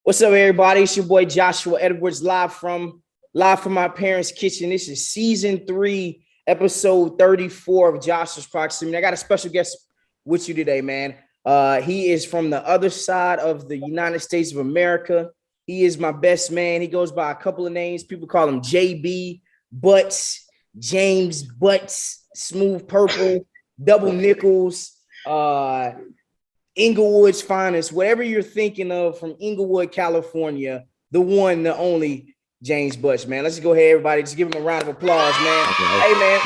What's up, everybody? It's your boy Joshua Edwards, live from my parents' kitchen. This is season 3, episode 34 of Joshua's Proximity. I got a special guest with you today, man. He is from the other side of the United States of America. He is my best man. He goes by a couple of names. People call him JB Butts, James Butts, Smooth Purple, Double Nickels, Inglewood's finest, whatever you're thinking of from Inglewood, California, the one, the only James Butts, man. Let's go ahead, everybody. Just give him a round of applause, man. Hey, man.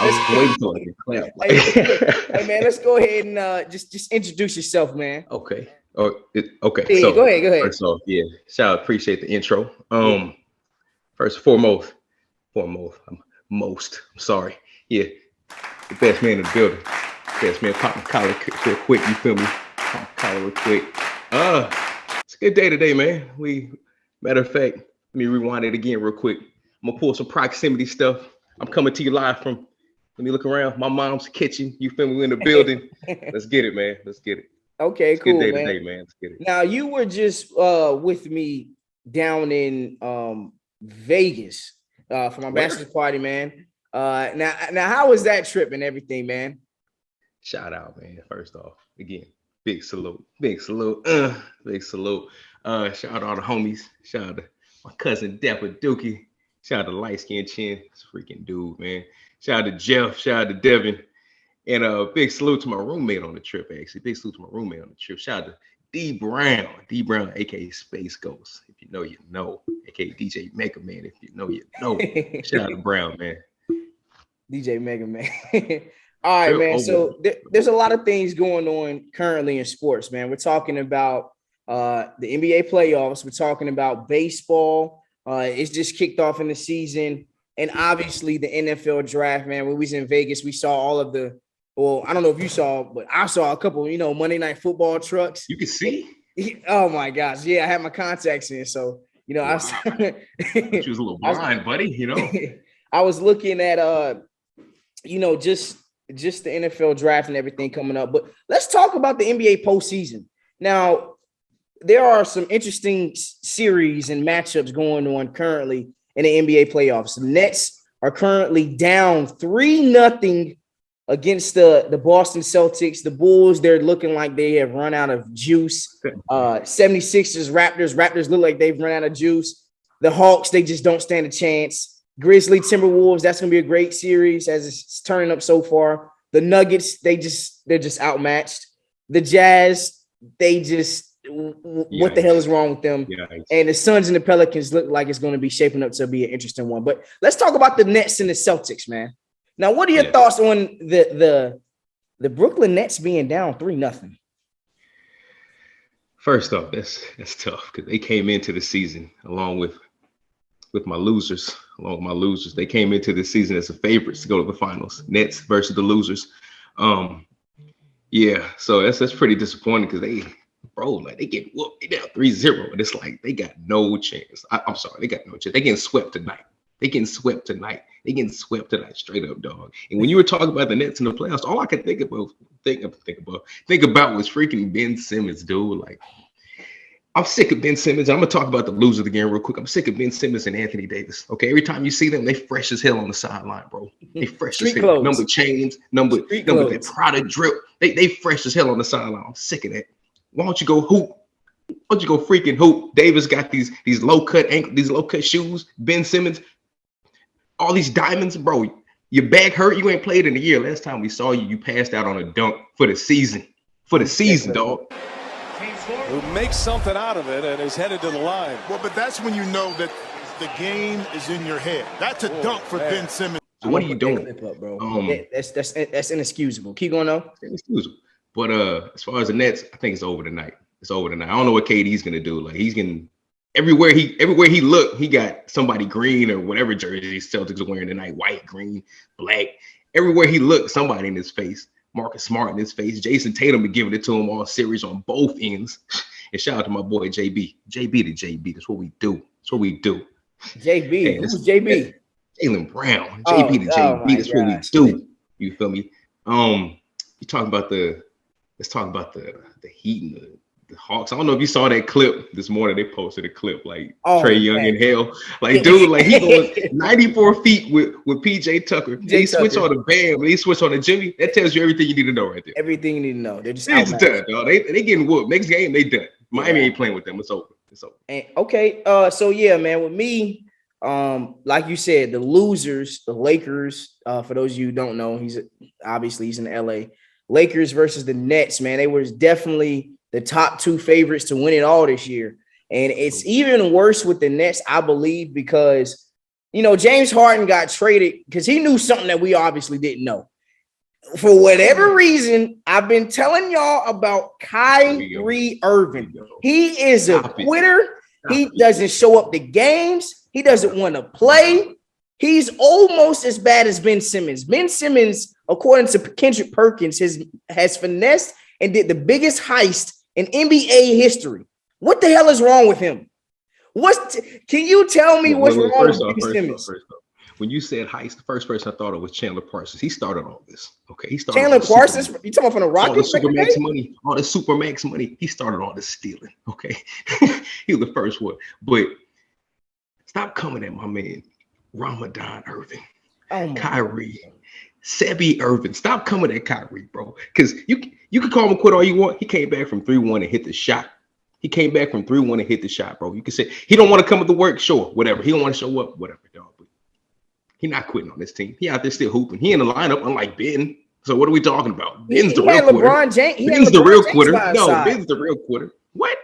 Hey, man, let's go ahead and just introduce yourself, man. Okay. Okay. So go ahead. First off, shout out, appreciate the intro. First and foremost, I'm sorry. Yeah, the best man in the building. Best man, pop my collar real quick. You feel me? Pop my collar real quick. It's a good day today, man. Matter of fact, let me rewind it again real quick. I'm gonna pull some proximity stuff. I'm coming to you live from. Let me look around. My mom's kitchen. You feel me? We're in the building. Let's get it, man. Let's get it. Okay, it's cool, good day man. Today, man. Let's get it. Now, you were just with me down in Vegas for my bachelor's party, man. Now, how was that trip and everything, man? Shout out, man. First off, again, big salute. Shout out to all the homies. Shout out to my cousin Dapper Dookie. Shout out to Light Skin Chin. It's a freaking dude, man. Shout out to Jeff. Shout out to Devin. And big salute to my roommate on the trip, actually. Big salute to my roommate on the trip. Shout out to D Brown, aka Space Ghost. If you know, you know. Aka DJ Mega Man. If you know, you know. Shout out to Brown, man. DJ Mega Man. All right, man. So there's a lot of things going on currently in sports, man. We're talking about the NBA playoffs. We're talking about baseball. It's just kicked off in the season. And obviously the NFL draft, man. When we was in Vegas, we saw all of the, well, I don't know if you saw, but I saw a couple, Monday Night Football trucks. You can see? Oh, my gosh. Yeah, I had my contacts in. So, wow. I was a little blind, buddy, I was looking at, just the NFL draft and everything coming up. But let's talk about the NBA postseason. Now, there are some interesting series and matchups going on currently in the NBA playoffs. The Nets are currently down 3-0 against the Boston Celtics. The Bulls, they're looking like they have run out of juice. 76ers, Raptors look like they've run out of juice. The Hawks, they just don't stand a chance. Grizzly, Timberwolves, that's going to be a great series as it's turning up so far. The Nuggets, they're just outmatched. The Jazz, what the hell is wrong with them? And the Suns and the Pelicans look like it's going to be shaping up to be an interesting one. But let's talk about the Nets and the Celtics, man. Now, what are your thoughts on the Brooklyn Nets being down 3-0? First off, that's tough because they came into the season along with my losers. They came into the season as the favorites to go to the finals. Nets versus the losers. So that's pretty disappointing because they get whooped. They down 3-0, and it's like they got no chance. I'm sorry, they got no chance. They getting swept tonight. They getting swept tonight, straight up, dog. And when you were talking about the Nets in the playoffs, all I could think about was freaking Ben Simmons, dude. Like, I'm sick of Ben Simmons. I'm gonna talk about the losers again real quick. I'm sick of Ben Simmons and Anthony Davis. Okay, every time you see them, they fresh as hell on the sideline, bro. They fresh as hell. Number chains, number that product drip. They fresh as hell on the sideline. I'm sick of that. Why don't you go hoop? Why don't you go freaking hoop? Davis got these low cut shoes. Ben Simmons, all these diamonds, bro. Your back hurt. You ain't played in a year. Last time we saw you, you passed out on a dunk for the season. Dog. Who makes something out of it and is headed to the line. Well, but that's when you know that the game is in your head. That's a dunk for Ben Simmons. So what are you doing? Bro. That's inexcusable. Keep going though. Inexcusable. But as far as the Nets, I think it's over tonight. I don't know what KD's gonna do. Like, he's gonna everywhere he looked, he got somebody green or whatever jersey Celtics are wearing tonight, white, green, black. Everywhere he looked, somebody in his face. Marcus Smart in his face. Jason Tatum been giving it to him all series on both ends. And shout out to my boy JB. JB to JB. That's what we do. JB. Who's JB? Jaylen Brown. JB to JB. That's what we do. You feel me? Let's talk about the Heat and the Hawks. I don't know if you saw that clip this morning. They posted a clip like Trae Young man. in hell. Like, dude, like he goes 94 feet with PJ Tucker. He switched on the Bam, he switched on the Jimmy. That tells you everything you need to know right there. Everything you need to know. They're just done, dog. They getting whooped. Next game, they done. Miami ain't playing with them. It's over. It's over. And, okay. So yeah, man, with me, like you said, the losers, the Lakers, for those of you who don't know, he's in LA. Lakers versus the Nets, man. They were definitely the top two favorites to win it all this year. And it's even worse with the Nets, I believe, because, James Harden got traded because he knew something that we obviously didn't know. For whatever reason, I've been telling y'all about Kyrie Irving. He is a quitter. He doesn't show up to games. He doesn't want to play. He's almost as bad as Ben Simmons. Ben Simmons, according to Kendrick Perkins, has finessed and did the biggest heist in NBA history. What the hell is wrong with him? Can you tell me what's wrong with Ben Simmons? When you said heist, the first person I thought of was Chandler Parsons. He started all this. Okay, he started Chandler Parsons. You talking about from the Rockets? All the Supermax money. He started all this stealing. Okay, he was the first one. But stop coming at my man Ramadan Irving, Kyrie, Sebi Irving. Stop coming at Kyrie, bro. Because you can call him a quit all you want. He came back from 3-1 and hit the shot. He came back from 3-1 and hit the shot, bro. You can say he don't want to come to work, sure, whatever. He don't want to show up, whatever, dog. But he not quitting on this team. He out there still hooping. He in the lineup, unlike Ben. So what are we talking about? Ben's the real quitter. Ben's the real quitter. No, Ben's the real quitter. What?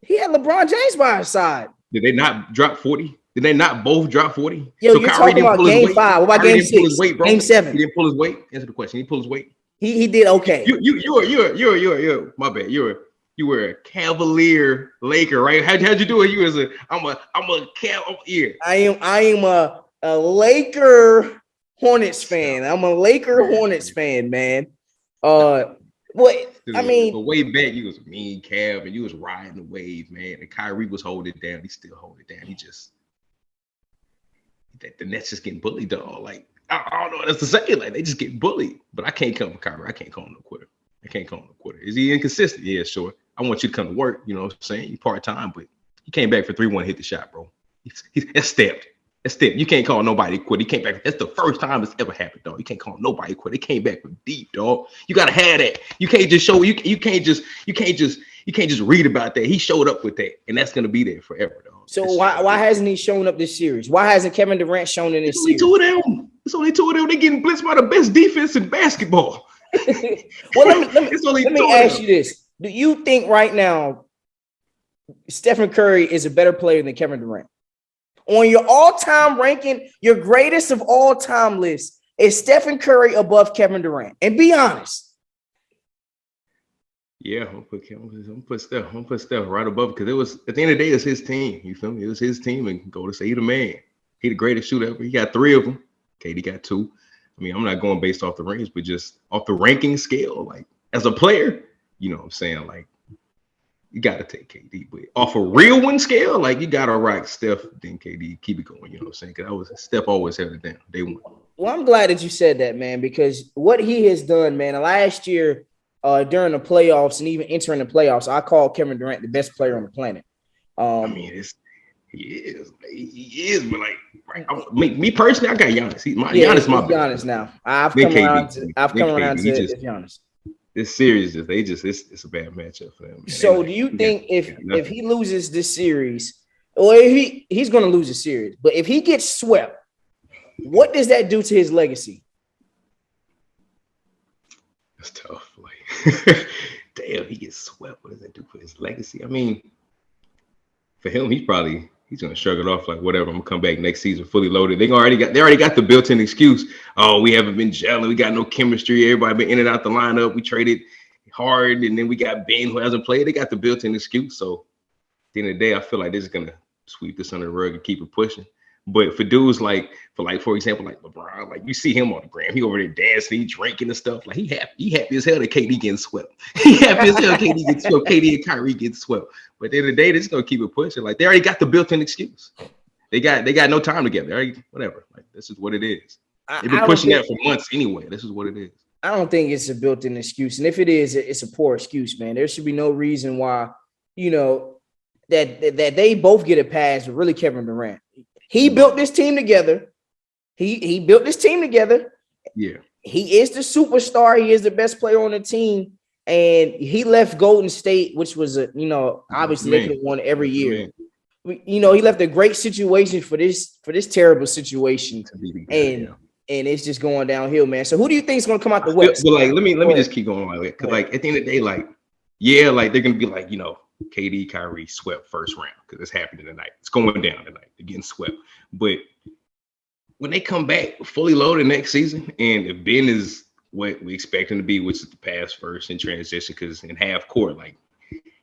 He had LeBron James by his side. Did they not drop 40? Did they not both drop 40? Yo, so you're talking about game 5. What about game 6? Game 7? He didn't pull his weight. Answer the question. He pulled his weight. He did okay. You're my bad. You were a Cavalier Laker, right? How'd you do it? You was I'm a Cavalier. I am a Laker Hornets fan. I'm a Laker Hornets fan, man. I mean, the way back, you was a mean Cav, and you was riding the wave, man. And Kyrie was holding it down. He still holding it down. The Nets just getting bullied, dog. Like, I don't know what else to say. Like, they just get bullied. But I can't come for Kyrie. I can't call him no quitter. Is he inconsistent? Yeah, sure. I want you to come to work. You know what I'm saying? You part-time, but he came back for 3-1, hit the shot, bro. That's stepped. You can't call nobody quit. He came back. That's the first time it's ever happened, dog. You can't call nobody quit. He came back from deep, dog. You gotta have that. You can't just show. You can't just read about that. He showed up with that, and that's gonna be there forever, dog. So why hasn't he shown up this series? Why hasn't Kevin Durant shown in this series? It's only two of them. They're getting blitzed by the best defense in basketball. Well, let me ask you this: do you think right now Stephen Curry is a better player than Kevin Durant? On your all-time ranking, your greatest of all-time list, is Stephen Curry above Kevin Durant? And be honest. Yeah, I'm gonna put Steph right above, because it was, at the end of the day, it's his team. You feel me? It was his team, and go to say he the man. He the greatest shooter ever. He got 3 of them. KD got 2. I mean, I'm not going based off the rings, but just off the ranking scale. Like, as a player, you know what I'm saying? Like, you got to take KD, but off a real one scale, like, you got to rock Steph, then KD, keep it going. You know what I'm saying? Because Steph always held it down. Day one. Well, I'm glad that you said that, man, because what he has done, man, last year during the playoffs and even entering the playoffs, I called Kevin Durant the best player on the planet. I mean, he is, but like, right, me personally, I got Giannis. Giannis, my Giannis now. I've come around to Giannis. This series, it's a bad matchup for them. Man. So, do you think if he loses this series, or if he's going to lose the series, but if he gets swept, what does that do to his legacy? That's tough. Like, damn, he gets swept. What does that do for his legacy? I mean, for him, he's going to shrug it off like, whatever. I'm gonna come back next season fully loaded. They already got the built-in excuse. Oh, we haven't been gelling. We got no chemistry. Everybody been in and out the lineup. We traded hard, and then we got Ben who hasn't played. They got the built-in excuse. So at the end of the day, I feel like they're just gonna sweep this under the rug and keep it pushing. But for dudes for example, like LeBron, like, you see him on the gram, he over there dancing, he drinking and stuff. Like, he happy as hell that KD getting swept. He happy as hell KD gets swept. KD and Kyrie get swept. But at the end of the day, they're just gonna keep it pushing. Like, they already got the built-in excuse. They got no time together. Whatever. Like, this is what it is. They've been pushing that for months anyway. This is what it is. I don't think it's a built-in excuse. And if it is, it's a poor excuse, man. There should be no reason why you know, that they both get a pass, but really Kevin Durant. He built this team together. He built this team together. Yeah. He is the superstar. He is the best player on the team. And he left Golden State, which was obviously they could have won every year. He left a great situation for this terrible situation. And it's just going downhill, man. So who do you think is going to come out the West? But like, let me just keep going like that. Because like at the end of the day, like, yeah, like they're gonna be like, KD, Kyrie swept first round because it's happening tonight. It's going down tonight. They're getting swept. But when they come back fully loaded next season, and if Ben is what we expect him to be, which is the pass first in transition, because in half court, like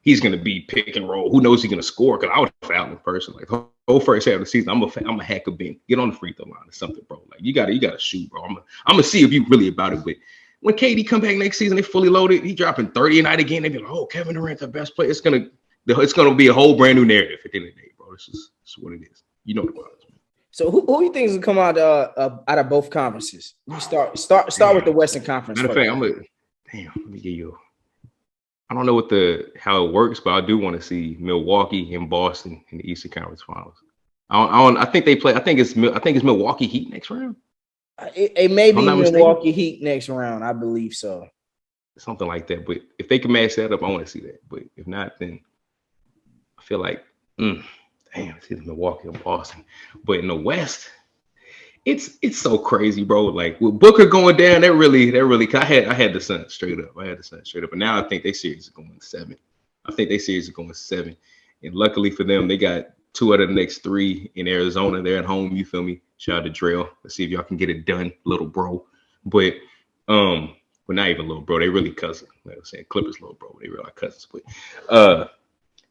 he's gonna be pick and roll. Who knows he's gonna score? Because I would foul him person. Like whole first half of the season, I'm a hack of Ben. Get on the free throw line or something, bro. Like you gotta shoot, bro. I'm gonna see if you really about it. But when KD come back next season, they fully loaded. He dropping 30 a night again. They be like, oh, Kevin Durant, the best player. It's gonna be a whole brand new narrative at the end of the day, bro. This is what it is. You know the problem. So who you think is gonna come out of both conferences? You start with the Western Conference. Matter of fact, let me give you. I don't know how it works, but I do want to see Milwaukee and Boston in the Eastern Conference Finals. I think they play. I think it's Milwaukee Heat next round. It may be Milwaukee Heat next round. I believe so. Something like that. But if they can match that up, I want to see that. But if not, then I feel like, damn, it's either Milwaukee or Boston. But in the West, it's so crazy, bro. Like with Booker going down, that really. I had the Suns straight up. But now I think they series is going 7. And luckily for them, they got 2 out of the next 3 in Arizona. They're at home. You feel me? Shout out to Drell. Let's see if y'all can get it done, little bro. But well, not even little bro. They really cousins. Like I was saying, Clippers little bro. They really are cousins. But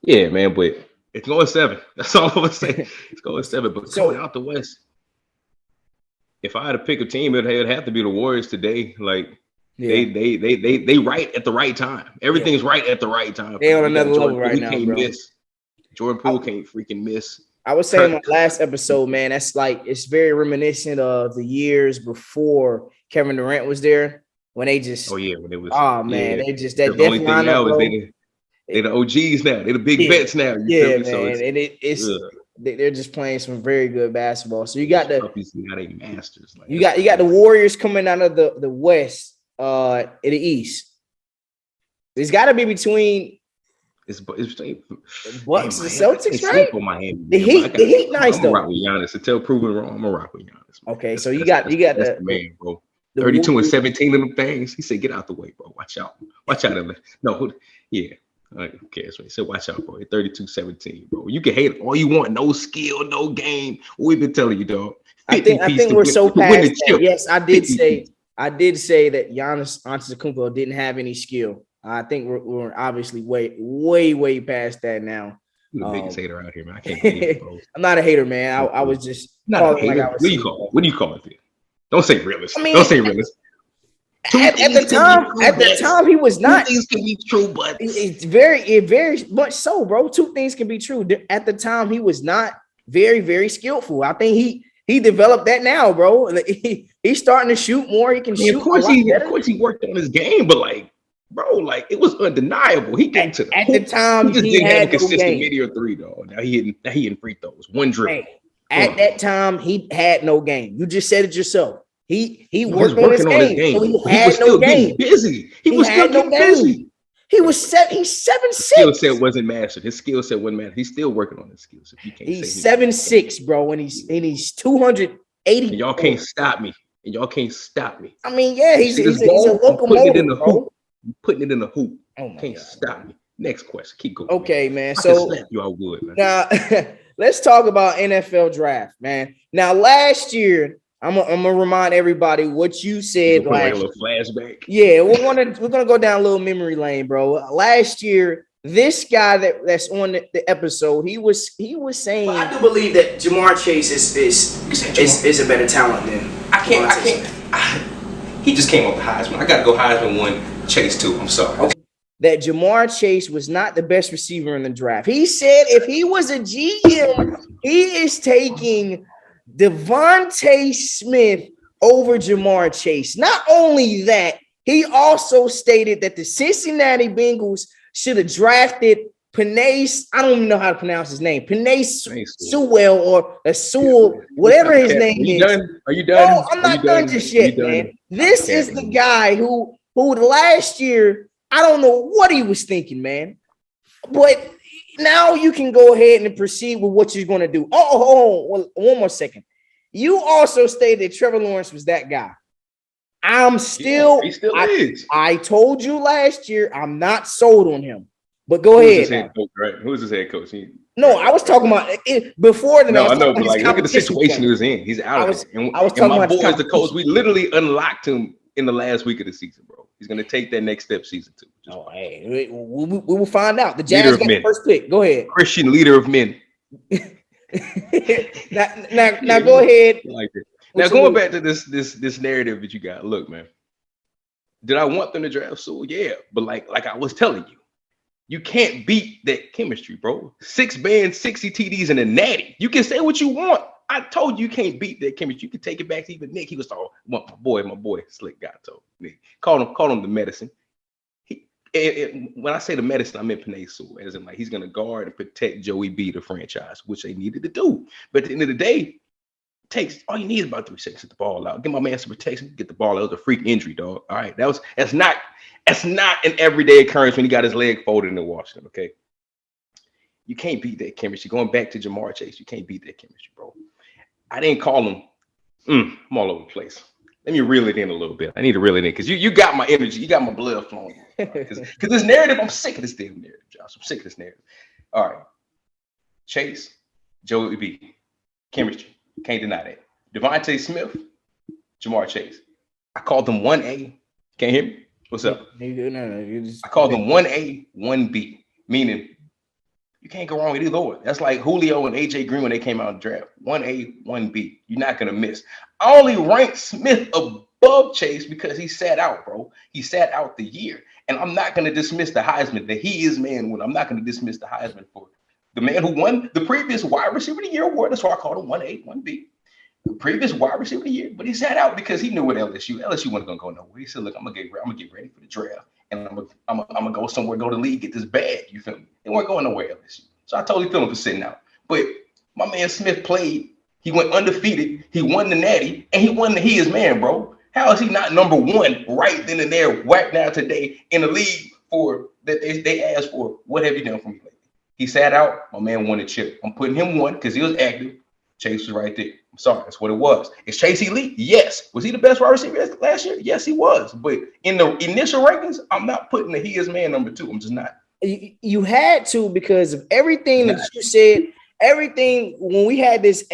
yeah, man. But it's going 7. That's all I'm gonna say. It's going 7. But going out the West, if I had to pick a team, it'd have to be the Warriors today. Like they right at the right time. Everything's right at the right time. They on another level right now, can't bro. Miss. Jordan Poole can't freaking miss. I was saying on the last episode, man, that's like it's very reminiscent of the years before Kevin Durant was there when they just when it was they just that the only thing now is they the OGs now. They the big bets now. Man, so they're just playing some very good basketball. So you got masters. Like, you got the Warriors coming out of the West in the East. There's got to be between It's Bucks and the Celtics, right? Miami, the Heat nice though. I'm gonna rock with Giannis. Until proven wrong, I'm gonna rock with Giannis. Man. Okay, so you got the man, bro. 32 and 17 of them things. He said, "Get out the way, bro. Watch out. No, yeah. Who cares? He said, "Watch out, bro. 32-17, bro. You can hate all you want. No skill, no game. What we've been telling you, dog. I think we're so past that. Yes, I did say that Giannis Antetokounmpo didn't have any skill. I think we're obviously way past that now. You're the biggest hater out here, man. I can't believe it, bro. I'm not a hater, man. I was just not a hater. What do you call it? Then? Don't say realist. Don't say realist. At the time, he was not. 2 things can be true, but it's very much so, bro. 2 things can be true. At the time, he was not very, very skillful. I think he developed that now, bro. He's starting to shoot more. He can shoot. Of course, he worked on his game, but like, bro, like it was undeniable. He came to the at the time. He just didn't have a consistent mid or 3 though. Now he hitting free throws. One dribble. At that time, he had no game. You just said it yourself. He worked on his game. So he had no game. Busy. He was still getting busy. He's 7'6". Skill set wasn't mastered. His skill set wasn't mastered. He's still working on his skills. He's 7'6", bro, and he's 280. And y'all can't stop me. I mean, yeah, he's a locomotive, bro. Putting it in the hoop. Can't stop me. Next question. Keep going. Okay, man. So you all would, man. Now let's talk about NFL draft, man. Now last year, I'm gonna remind everybody what you said last year. Flashback. Yeah, we're gonna go down a little memory lane, bro. Last year, this guy that's on the episode, he was saying. Well, I do believe that Jamar Chase is a better talent than. He just came off the Heisman. I gotta go Heisman 1, Chase 2. I'm sorry. Okay. That Jamar Chase was not the best receiver in the draft. He said if he was a GM, he is taking Devontae Smith over Jamar Chase. Not only that, he also stated that the Cincinnati Bengals should have drafted Penei, I don't even know how to pronounce his name. Penei Sewell. Sewell or Sewell, whatever his name is. Are you done? No, I'm not done just yet, man. This is the guy who last year, I don't know what he was thinking, man. But now you can go ahead and proceed with what you're going to do. Well, one more second. You also stated that Trevor Lawrence was that guy. He still is. I told you last year I'm not sold on him. But go ahead. Who's his head coach? No, I was talking about it before the. No, I know, but like, look at the situation he was in. He's out of it. I was talking about my boy is the coach. We literally unlocked him in the last week of the season, bro. He's going to take that next step season 2. Hey, we will find out. The Jazz got the first pick. Go ahead. Christian leader of men. now go ahead. Like it. Now going back to this narrative that you got. Look, man. Did I want them to draft Sewell? Yeah, but like I was telling you. You can't beat that chemistry, bro. 6 bands, 60 TDs, and a natty. You can say what you want. I told you can't beat that chemistry. You can take it back to even Nick. He was talking, my boy, slick guy told me. Called him the medicine. When I say the medicine, I meant Penei Sewell, as in like he's gonna guard and protect Joey B, the franchise, which they needed to do. But at the end of the day, all you need is about 3 seconds to get the ball out. Get my man some protection, get the ball out. It was a freak injury, dog. All right, that's not an everyday occurrence when he got his leg folded in Washington. Okay, you can't beat that chemistry. Going back to Jamar Chase, you can't beat that chemistry, bro. I didn't call him. I'm all over the place. Let me reel it in a little bit. I need to reel it in because you got my energy, you got my blood flowing. Because this narrative, I'm sick of this damn narrative, Josh. I'm sick of this narrative. All right, Chase, Joey B, chemistry. Can't deny that. Devontae Smith, Jamar Chase. I called them 1A. Can't hear me? What's up? I called them 1A, 1B, meaning you can't go wrong with either or. That's like Julio and AJ Green when they came out in the draft. 1A, 1B. You're not going to miss. I only ranked Smith above Chase because he sat out, bro. He sat out the year. And I'm not going to dismiss the Heisman that he is man when I'm not going to dismiss the Heisman for the man who won the previous wide receiver of the year award. That's why I called him 1A, 1B. The previous wide receiver of the year, but he sat out because he knew what LSU wasn't gonna go nowhere. He said, "Look, I'm gonna get ready for the draft, and I'm gonna go somewhere, go to the league, get this bag." You feel me? They weren't going nowhere LSU, so I totally feel him for sitting out. But my man Smith played. He went undefeated. He won the Natty, and he won the He Is Man, bro. How is he not number 1 right then and there, right now today in the league for that they asked for? What have you done for me lately? He sat out. My man won the chip. I'm putting him 1 because he was active. Chase was right there. I'm sorry, that's what it was. Is Chase elite? Yes. Was he the best wide receiver last year? Yes, he was. But in the initial rankings, I'm not putting the He Is Man number 2. I'm just not. You had to because of everything that you said. Everything when we had this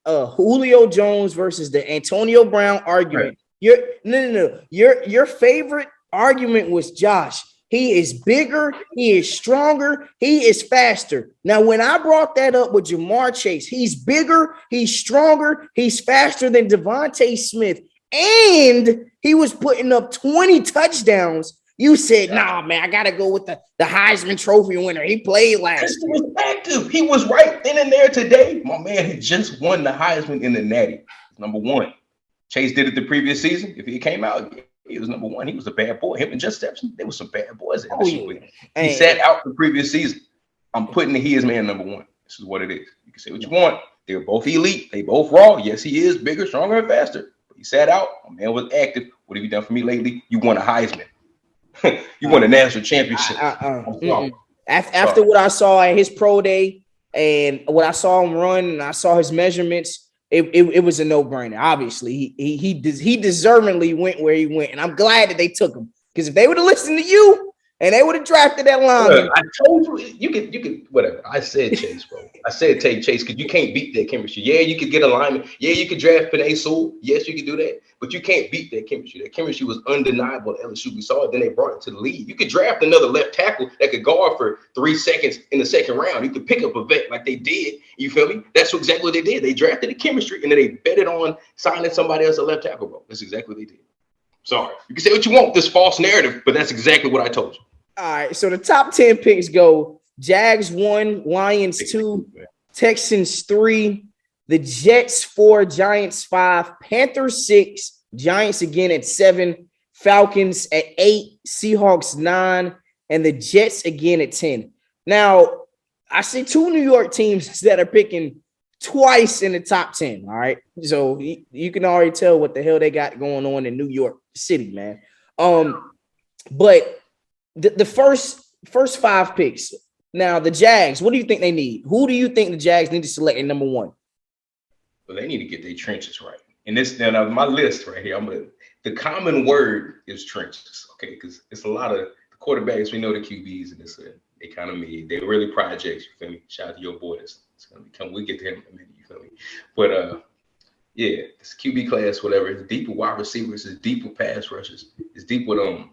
Julio Jones versus the Antonio Brown argument. Right. Your favorite argument was Josh. He is bigger, he is stronger, he is faster. Now, when I brought that up with Jamar Chase, he's bigger, he's stronger, he's faster than Devontae Smith, and he was putting up 20 touchdowns. You said, nah, man, I got to go with the Heisman Trophy winner. He played last year. He was active. He was right then and there today. My man had just won the Heisman in the Natty. Number 1. Chase did it the previous season. If he came out, he was number 1. He was a bad boy. Him and Jefferson, they were some bad boys. He sat out the previous season. I'm putting the He Is Man number 1. This is what it is. You can say what you want. They were both elite. They both raw. Yes, he is bigger, stronger, and faster. But he sat out. My man was active. What have you done for me lately? You won a Heisman. You won a national championship. After what I saw at his pro day and what I saw him run and I saw his measurements, it was a no-brainer. Obviously, he deservingly went where he went, and I'm glad that they took him because if they would have listened to you and they would have drafted that line, I told you could whatever. I said Chase, bro. I said take Chase because you can't beat that chemistry. Yeah, you could get alignment. Yeah, you could draft Penei Sewell. Yes, you could do that, but you can't beat that chemistry. That chemistry was undeniable at LSU. We saw it. Then they brought it to the league. You could draft another left tackle that could guard for 3 seconds in the second round. You could pick up a vet like they did. You feel me? That's exactly what they did. They drafted the chemistry and then they betted on signing somebody else a left tackle, bro. That's exactly what they did. Sorry, you can say what you want, this false narrative, but that's exactly what I told you. All right, so the top 10 picks go Jags 1, Lions 2, Texans 3, the Jets 4, Giants 5, Panthers 6, Giants again at 7, Falcons at 8, Seahawks 9, and the Jets again at 10. Now, I see two New York teams that are picking twice in the top 10. All right. So you can already tell what the hell they got going on in New York City, man. But the first 5 picks. Now, the Jags, what do you think they need? Who do you think the Jags need to select at number 1? Well, they need to get their trenches right. And this then my list right here. The common word is trenches, okay? Because it's a lot of the quarterbacks. We know the QBs, and they kind of mid. They really projects. You feel me? Shout out to your boy. It's gonna become. We get to him in a minute. You feel me? But yeah, this QB class, whatever. It's deep with wide receivers. It's deep with pass rushers. It's deep with well,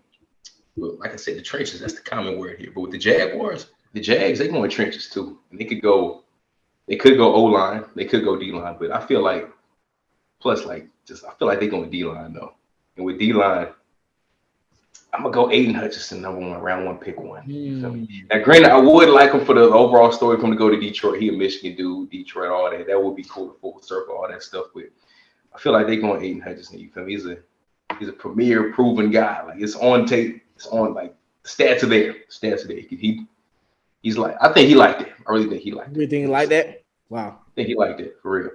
like I said, the trenches. That's the common word here. But with the Jaguars, the Jags, they go in trenches too, and they could go. They could go O line. They could go D line. But I feel like, I feel like they're going D line though. And with D line, I'm gonna go Aiden Hutchinson, number 1, round 1, pick 1. You feel me? Now, granted, I would like him for the overall story for him to go to Detroit. He a Michigan dude, Detroit, all that. That would be cool, the full circle, all that stuff. But I feel like they're going Aiden Hutchinson. You feel me? He's a premier, proven guy. Like, it's on tape. It's on, like, stats are there. He's like, I think he liked it. I really think he liked it. You think he liked that? Wow. I think he liked it for real.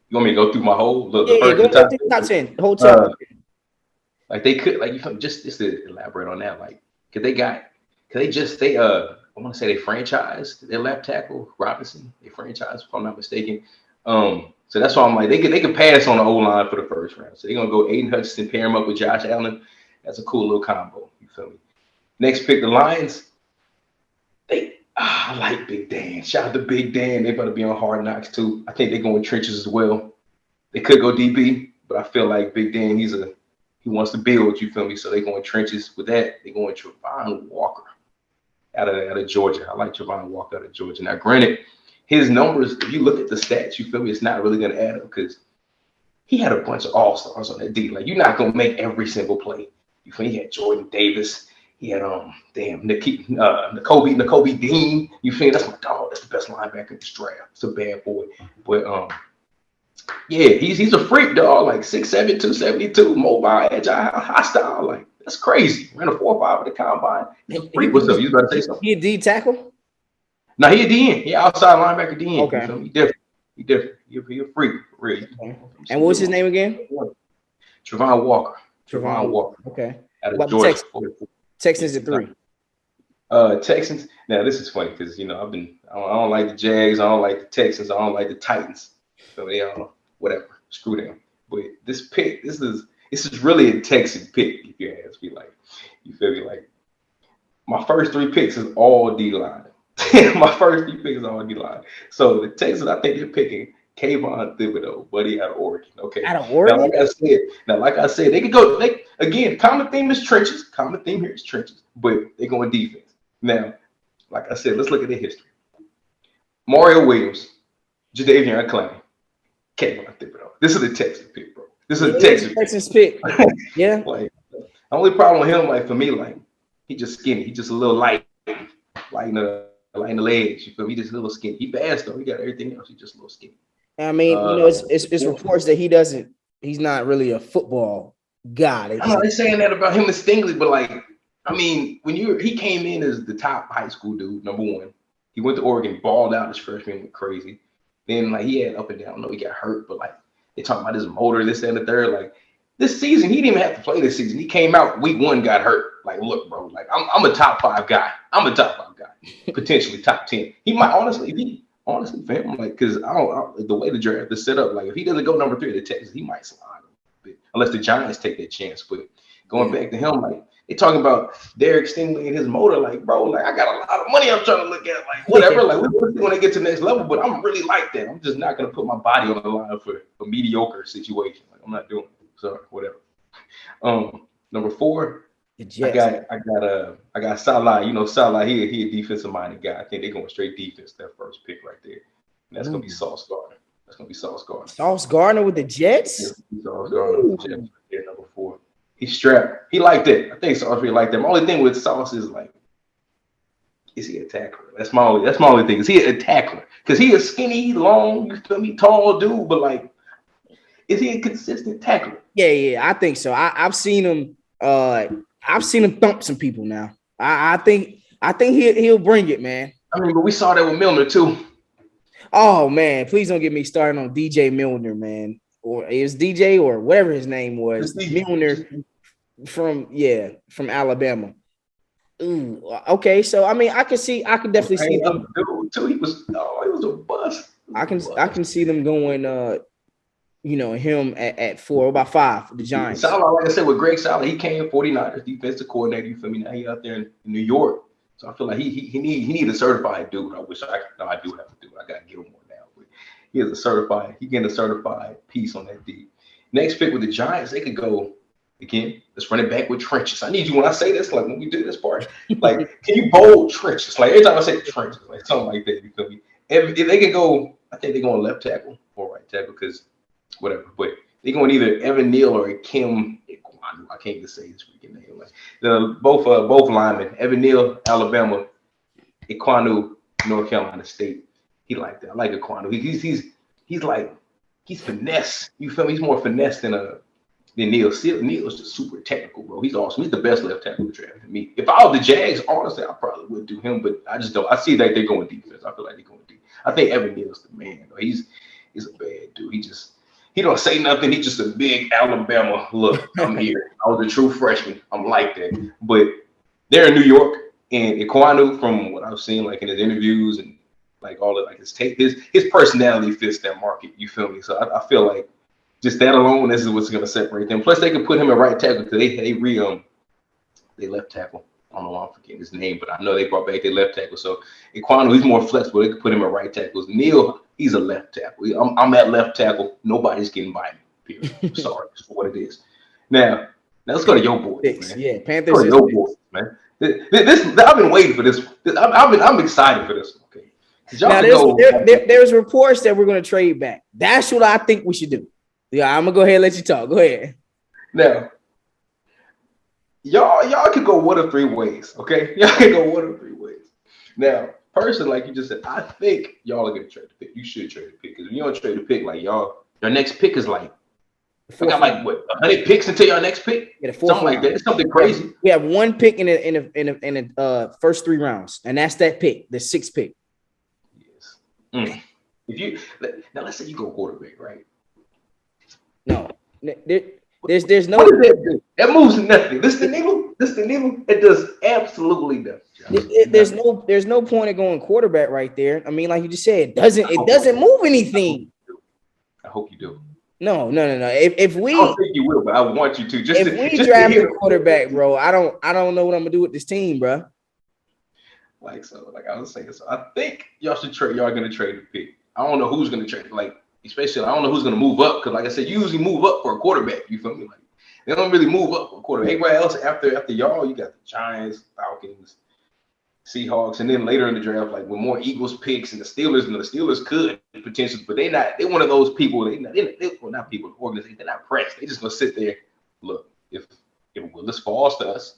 You want me to go through my whole go through top 10, the whole top 10. Like they could, like, you know, just to elaborate on that, like, I want to say they franchised their left tackle Robinson. They franchised, if I'm not mistaken. So that's why I'm like, they could pass on the O line for the first round. So they're gonna go Aiden Hutchinson, pair him up with Josh Allen. That's a cool little combo. You feel me? Next pick, the Lions. I like Big Dan. Shout out to Big Dan. They better be on Hard Knocks too. I think they're going trenches as well. They could go DB, but I feel like Big Dan, he wants to build, you feel me? So they're going trenches with that. They're going Travon Walker out of Georgia. I like Travon Walker out of Georgia. Now, granted, his numbers, if you look at the stats, you feel me, it's not really going to add up because he had a bunch of all-stars on that D. Like, you're not going to make every single play. You feel me? He had Jordan Davis. He had Nakobe Dean. You feel me? That's my dog. That's the best linebacker in this draft. It's a bad boy. But yeah, he's a freak, dog. Like 6'7", 272, mobile, agile, hostile. Like, that's crazy. Ran a 4.5 at the combine. He's a freak. What's up? You about to say something? He a D tackle? No, he a DN. He outside linebacker DN. Okay. You feel me? He different. He a freak, really. Okay. And what's his name again? Travon Walker. Travon Walker. Okay. Out of Georgia. Texans at 3. Texans. Now this is funny because I don't like the Jags, I don't like the Texans, I don't like the Titans. So they all whatever. Screw them. But this pick, this is really a Texan pick, if you ask me. Like, you feel me? Like, my first 3 picks is all D line. My first 3 picks is all D line. So the Texans, I think they're picking Kayvon Thibodeau, buddy, out of Oregon. Okay. Out of Oregon? Now, like I said, they could go. Again, common theme is trenches. Common theme here is trenches, but they're going defense. Now, like I said, let's look at their history. Mario Williams, Jadeveon Clowney, Kayvon Thibodeau. This is a Texas pick, bro. This is a Texas pick. Yeah. Like, the only problem with him, like, for me, like, he just skinny. He just a little light in the legs. You feel me? He just a little skinny. He fast though. He got everything else. He just a little skinny. I mean, it's reports that he's not really a football guy. I'm not saying that about him and Stingley, but like, I mean, he came in as the top high school dude, number 1. He went to Oregon, balled out his freshman, went crazy. Then like he had up and down. I know he got hurt, but like they talking about his motor, this and the third. Like this season, he didn't even have to play this season. He came out week 1, got hurt. Like, look, bro, like I'm a top 5 guy. I'm a top 5 guy, potentially top 10. He might honestly for him, like, because I don't the way the draft is set up, like if he doesn't go number 3 to Texas, he might slide a bit, unless the Giants take that chance. But going back to him, like they talking about Derek Stingley and his motor, like, bro, like I got a lot of money I'm trying to look at, like whatever, like we'll see when they get to the next level. But I'm really like that. I'm just not gonna put my body on the line for a mediocre situation. Like I'm not doing it. So whatever. Number 4. I got Salah. Salah, he a defensive minded guy. I think they're going straight defense, that first pick right there. And that's gonna be Sauce Gardner. Sauce Gardner with the Jets? Yeah, Sauce Gardner with the Jets. Yeah, number 4. He's strapped. He liked it. I think Sauce really liked that. My only thing with Sauce is like, is he a tackler? That's my only thing. Is he a tackler? Because he is skinny, long, you feel me, tall dude, but like, is he a consistent tackler? Yeah, I think so. I've seen him thump some people now. I think I think he'll bring it, man. I mean, but we saw that with Milner too. Oh man, please don't get me started on DJ Milner, man. Or it was DJ or whatever his name was. Milner from Alabama. Ooh, okay. So I mean, I could definitely see them. Dude, too. He was a bust. I can see them going him at 4, about 5 the Giants. Salah, like I said, with Greg Salah, he came 49ers defensive coordinator. You feel me? Now he out there in New York. So I feel like he need a certified dude. I wish I do have to do it. I gotta get him more now. But he getting a certified piece on that D. Next pick with the Giants, they could go again. Let's run it back with trenches. I need you when I say this, like when we do this part, like can you bold trenches? Like every time I say trenches, like something like that. You feel me? If they can go, I think they're going left tackle or right tackle because whatever. But they're going either Evan Neal or Kim. I can't even say his freaking name. Like both linemen, Evan Neal, Alabama, Ekwonu, North Carolina State. He like that. I like Ekwonu. He's finesse. You feel me? He's more finesse than Neal. Neal's just super technical, bro. He's awesome. He's the best left tackle in the draft to me. If I was the Jags, honestly, I probably would do him, but I just don't. I see that they're going defense. I feel like they're going deep. I think Evan Neal's the man. Though. He's a bad dude. He don't say nothing. He's just a big Alabama. Look, I'm here. I was a true freshman. I'm like that. But they're in New York, and Ekwonu, from what I've seen, like in his interviews and like all of like his tape, his personality fits that market. You feel me? So I feel like just that alone, this is what's going to separate them. Plus, they can put him at right tackle because they left tackle. I don't know why I'm forgetting his name, but I know they brought back their left tackle. So Ekwonu, he's more flexible. They could put him at right tackle. Neal, he's a left tackle. I'm at left tackle. Nobody's getting by me. Period. Sorry, it's for what it is. Now let's go to your boys, man. Yeah, Panthers. Your boys, man. This I've been waiting for this. I'm excited for this. Okay. Now there's reports that we're going to trade back. That's what I think we should do. Yeah, I'm gonna go ahead and let you talk. Go ahead. Now, y'all can go one of 3 ways, okay? Y'all can go one of 3 ways. Now, personally, like you just said, I think y'all are gonna trade the pick. You should trade the pick because if you don't trade the pick, like your next pick is like we got like what 100 picks until your next pick, something like that. It's something crazy. We have 1 pick in the first 3 rounds, and that's that pick, the 6th pick. Yes. Now let's say you go quarterback, right? No, there's no. What does that do? That moves nothing. This the needle. It does absolutely nothing. There's no point of going quarterback right there. I mean, like you just said, it doesn't move anything. I hope you do. No. If we, I don't think you will, but I want you to. If we draft a quarterback, bro, I don't know what I'm gonna do with this team, bro. Like I was saying, so I think y'all should trade. Y'all gonna trade the pick. I don't know who's gonna trade. Especially, I don't know who's going to move up because, like I said, you usually move up for a quarterback. You feel me? Like they don't really move up for a quarterback. Everybody else after y'all, you got the Giants, Falcons, Seahawks, and then later in the draft, like with more Eagles picks and the Steelers. And the Steelers could potentially, but they're not. They're one of those people. Not people. Organization. They're not pressed. They're just going to sit there. Look, if Willis falls to us,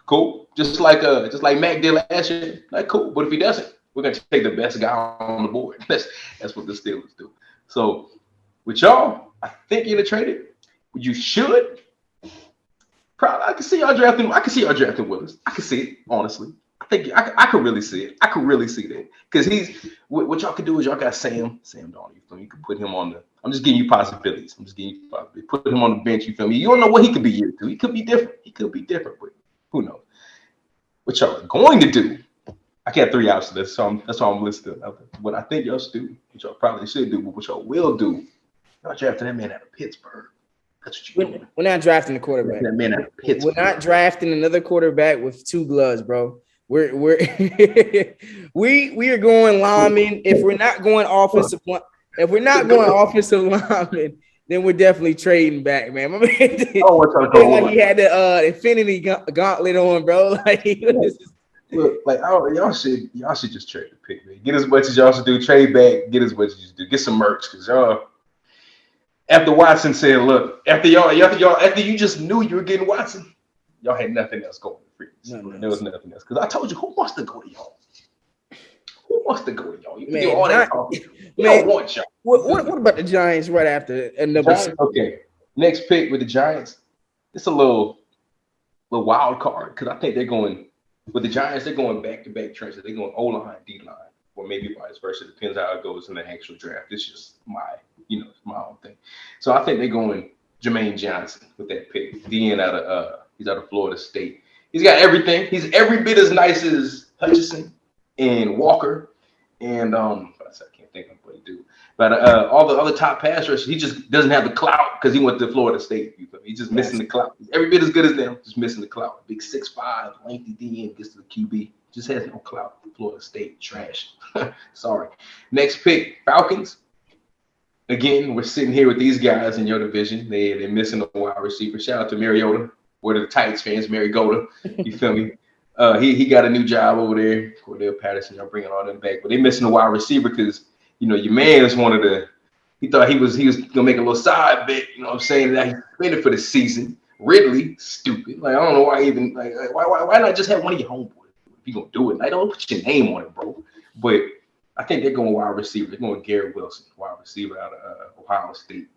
cool. Just like Mac did last year, like cool. But if he doesn't, we're going to take the best guy on the board. That's what the Steelers do. So, with y'all, I think you're gonna trade it. You should. Probably, I can see y'all drafting. I can see y'all drafting Willis. I can see it, honestly. I think I could really see it. I could really see that because what y'all could do is y'all got Sam Darnold. You feel me? You can put him on the. I'm just giving you possibilities. Put him on the bench. You feel me? You don't know what he could be year 2. He could be different. But who knows? What y'all are going to do? I got 3 options. That's why I'm listing. What I think y'all should do, what y'all probably should do, but what y'all will do, y'all drafting that man out of Pittsburgh. That's what you're doing. We're not drafting the quarterback. That man out of Pittsburgh. We're not drafting another quarterback with 2 gloves, bro. We're we are going lineman. If we're not going offensive lineman, then we're definitely trading back, man. Like he had the Infinity Gauntlet on, bro. Like look, like y'all should just trade the pick, man. Get as much as y'all should do. Trade back. Get as much as you do. Get some merch, because y'all. After Watson said, "Look, after you just knew you were getting Watson, y'all had nothing else going for you. There was nothing else. Because I told you, who wants to go to y'all? Who wants to go to y'all? You can do all that talking. You don't want y'all. What about the Giants right after number 6? Okay, next pick with the Giants. It's a little wild card because I think they're going With the Giants, they're going back-to-back trenches. They're going O-line, D-line, or maybe vice versa. Depends how it goes in the actual draft. It's just it's my own thing. So I think they're going Jermaine Johnson with that pick. he's out of Florida State. He's got everything. He's every bit as nice as Hutchinson and Walker and I can't think of what he do. But all the other top pass rushers, he just doesn't have the clout because he went to Florida State. He's just missing the clout. He's every bit as good as them, just missing the clout. Big 6'5", lengthy DN, gets to the QB. Just has no clout. Florida State, trash. Sorry. Next pick, Falcons. Again, we're sitting here with these guys in your division. They're missing a wide receiver. Shout out to Mariota. We're the Titans fans, Mariota. You feel me? He got a new job over there. Cordell Patterson, y'all bringing all them back. But they're missing a wide receiver because, your man's he thought he was gonna make a little side bet, you know what I'm saying, that he suspended for the season. Ridley, stupid. Like, I don't know why even why not just have one of your homeboys if you gonna do it? Like, don't put your name on it, bro. But I think they're going wide receiver. They're going Garrett Wilson, wide receiver out of Ohio State.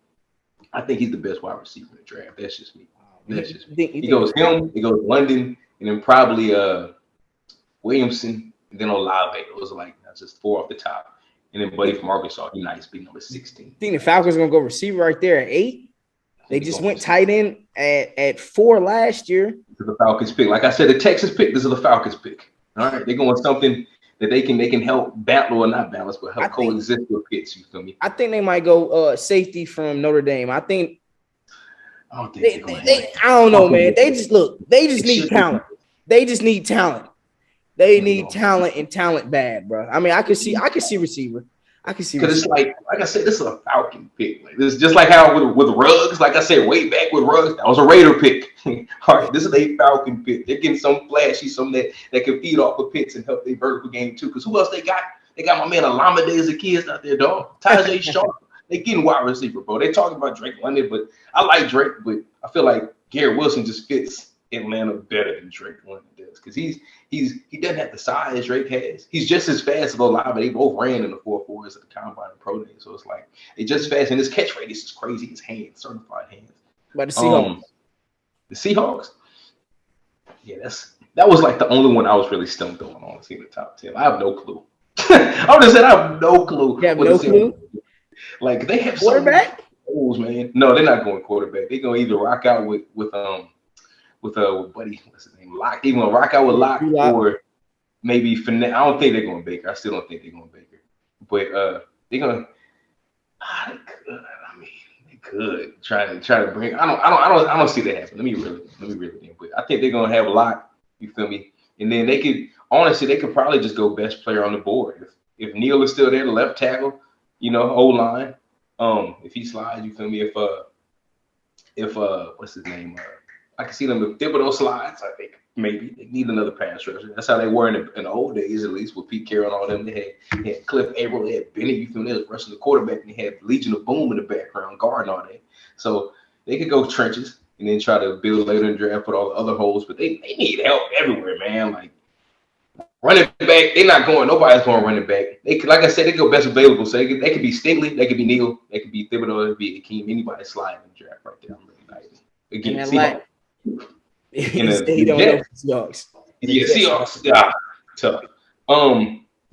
I think he's the best wide receiver in the draft. That's just me. He goes London, and then probably Williamson, and then Olave. Those are that's just 4 off the top. And then Buddy from Arkansas, he's nice, big number 16. I think the Falcons are going to go receiver right there at 8. They just went tight end at 4 last year. This is the Falcons pick. Like I said, the Texas pick, this is the Falcons pick. All right, they're going something that they can help battle or not balance, but help coexist with Pitts. You feel me? I think they might go safety from Notre Dame. I think I don't think I don't know, man. They just need talent. They just need talent. They need talent and talent bad, bro. I mean, I can see receiver. Because it's like I said, this is a Falcon pick. Like, this is just like how with Ruggs, like I said, way back with Ruggs, that was a Raider pick. All right, this is a Falcon pick. They're getting some flashy, some that can feed off of Pitts and help their vertical game too. Because who else they got? They got my man Alameda as a kid out there, dog. Tajay Sharp. They getting wide receiver, bro. They talking about Drake London, but I like Drake, but I feel like Garrett Wilson just fits Atlanta better than Drake London does because he doesn't have the size Drake has. He's just as fast as Olave. They both ran in the 4.4s at the combine and pro day, so it's like they just fast. And his catch radius is crazy. His hands, certified hands. But the Seahawks, yeah, that was like the only one I was really stumped on. Honestly, in the top 10, I have no clue. I'm just saying, I have no clue. You have no clue. Like they have quarterback. Holes, man. No, they're not going quarterback. They're gonna either rock out with Buddy, what's his name? Locke. They're gonna rock out with Locke or maybe Finesse. I don't think they're going Baker. I still don't think they're going Baker. But they're gonna. They could try to bring. I don't see that happen. Let me really. But I think they're gonna have Locke. You feel me? And then they could probably just go best player on the board if Neal is still there, the left tackle. O-line. If he slides, you feel me? If what's his name? I can see them if Thibodeau slides. I think maybe they need another pass rusher. That's how they were in the old days, at least with Pete Carroll and all them. They had Cliff Averill, they had Benny. You feel me? They was rushing the quarterback, and they had Legion of Boom in the background guarding all that. So they could go trenches and then try to build later in the draft, put all the other holes. But they need help everywhere, man. Like. Running back, they're not going. Nobody's going running back. They like I said, they go best available. So they could be Stingley, they could be Neal, they could be Thibodeau, they could be Akeem. Anybody sliding in the draft right there. I'm really nice. Again, Seahawks. Seahawks. Yeah, tough.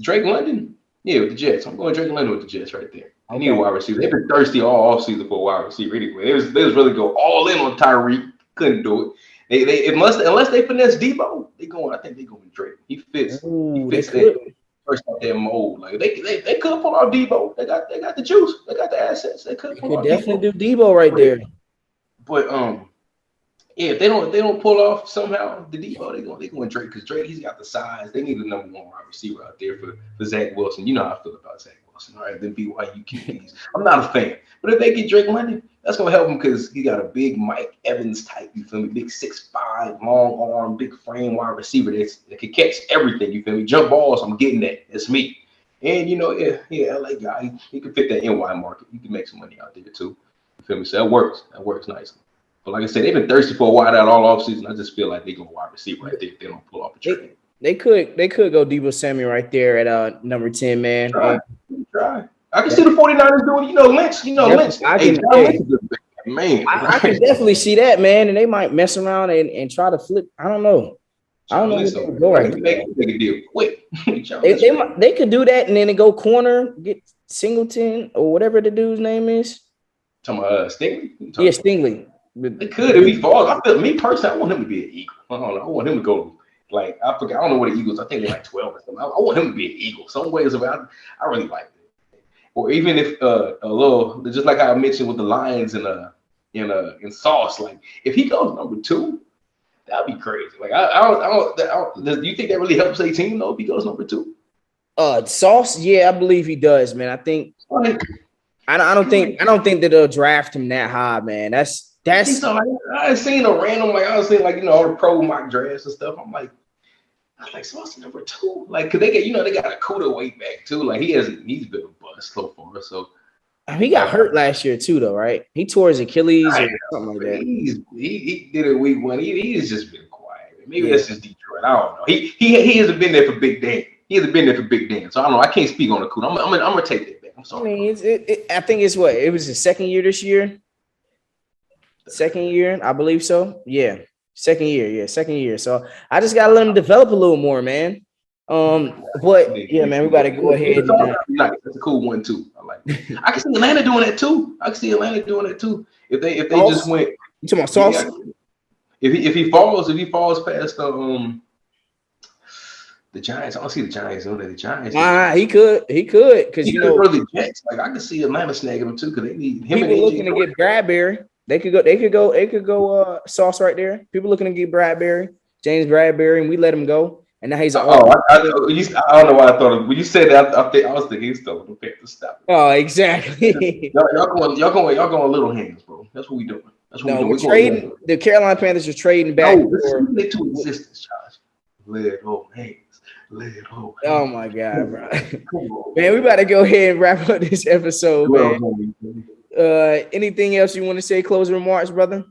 Drake London. Yeah, with the Jets. I'm going Drake London with the Jets right there. I need a wide receiver. They've been thirsty all offseason for a wide receiver anyway. They was really go all in on Tyreek. Couldn't do it. Unless they finesse Debo, I think they're going Drake. He fits that first out that mold. Like they could pull off Debo. They got the juice. They got the assets. They could definitely do Debo right there. But yeah, if they don't pull off somehow the Debo, they going Drake because Drake, he's got the size. They need a number 1 wide receiver out there for Zach Wilson. You know how I feel about Zach Wilson. All right, then BYU QBs. I'm not a fan, but if they get Drake London, that's gonna help him because he got a big Mike Evans type. You feel me? Big 6'5", long arm, big frame wide receiver that can catch everything. You feel me? Jump balls, I'm getting that. It's me. And LA guy, he can fit that NY market. You can make some money out there too. You feel me? So that works. That works nicely. But like I said, they've been thirsty for a wide out all offseason. I just feel like they're going wide receiver right there if they don't pull off a trade. They could go Debo Samuel right there at number 10, man. Try. I can see the 49ers doing, Lynch. Lynch. I can definitely see that, man. And they might mess around and try to flip. I don't know. I don't know where they would go right now. They could deal quick. they could do that and then they go corner, get Singleton or whatever the dude's name is. Talking about Stingley? Yeah, Stingley. It could if he falls. Me personally, I want him to be an Eagle. I don't know. I want him to go like I forgot. I don't know what the Eagles. I think they're like 12 or something. I want him to be an Eagle. Some ways about I really like it. Or even if a little, just like I mentioned with the Lions in Sauce, like if he goes number 2, that'd be crazy. Like I don't. Do you think that really helps a team though if he goes number 2? Sauce, yeah, I believe he does, man. I think. I don't think that they'll draft him that high, man. That's. So, I seen a random I was seeing all the pro mock drafts and stuff. I was like, Sauce number 2, like, cause they get they got a Kuda weight back too. Like he's been a bust so far. So he got hurt last year too, though, right? He tore his Achilles or something like that. He did it week 1. He's just been quiet. Maybe that's just Detroit. I don't know. He hasn't been there for Big Dan. He hasn't been there for Big Dan. So I don't know. I can't speak on the Kuda. I'm gonna take that back. I'm sorry. I mean, I think it's what it was his second year this year. Second year, I believe so. Yeah, second year. So I just gotta let him develop a little more, man. But yeah, man, we gotta go ahead. That's a cool one too. I like it. I can see Atlanta doing that too. If they just went. You talking about Sauce? Yeah, if he falls past the Giants, I don't see the Giants doing that. The Giants. He could because the Jets. Like I can see Atlanta snagging him too because they need him. People looking to get Bradbury. They could go Sauce right there. People looking to get Bradbury, James Bradbury, and we let him go. And now he's I don't know why I thought of when you said that. I was thinking he's still the pick to stop. Oh, exactly. y'all going little hands, bro. That's what we doing. We're trading. The Carolina Panthers are trading back. No, this to existence, Josh. Little hands. Oh my God, bro. Man, we about to go ahead and wrap up this episode, man. Anything else you want to say? Closing remarks, brother?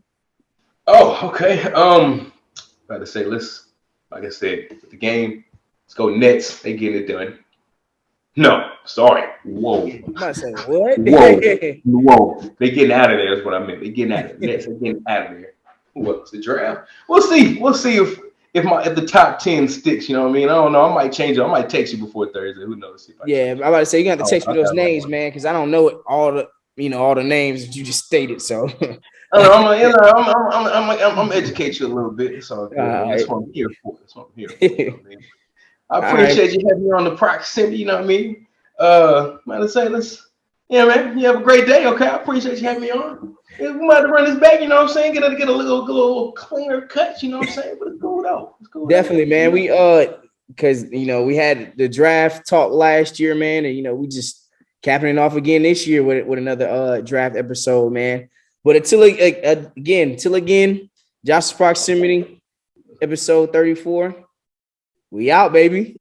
Oh, okay. About to say, like I said, the game, let's go Nets. They getting it done. No, sorry. Whoa. I'm not saying what? Whoa. They getting out of there is what I meant. They getting out of there. Nets are getting out of there. Who else? The draft? We'll see. We'll see if the top 10 sticks, you know what I mean? I don't know. I might change it. I might text you before Thursday. Who knows? I'm about to say you got to text me those names, man, because I don't know all the names that you just stated. So I'm educate you a little bit. So that's what I'm here for. I appreciate you having me on the proximity. You know what I mean? Man, you have a great day. Okay, I appreciate you having me on. We might have to run this back. You know what I'm saying? Get a little cleaner cut. You know what I'm saying? But it's cool though. Definitely, man. We because we had the draft talk last year, man, and we just capping it off again this year with another draft episode, man. But until again, Josh's Proximity, episode 34. We out, baby.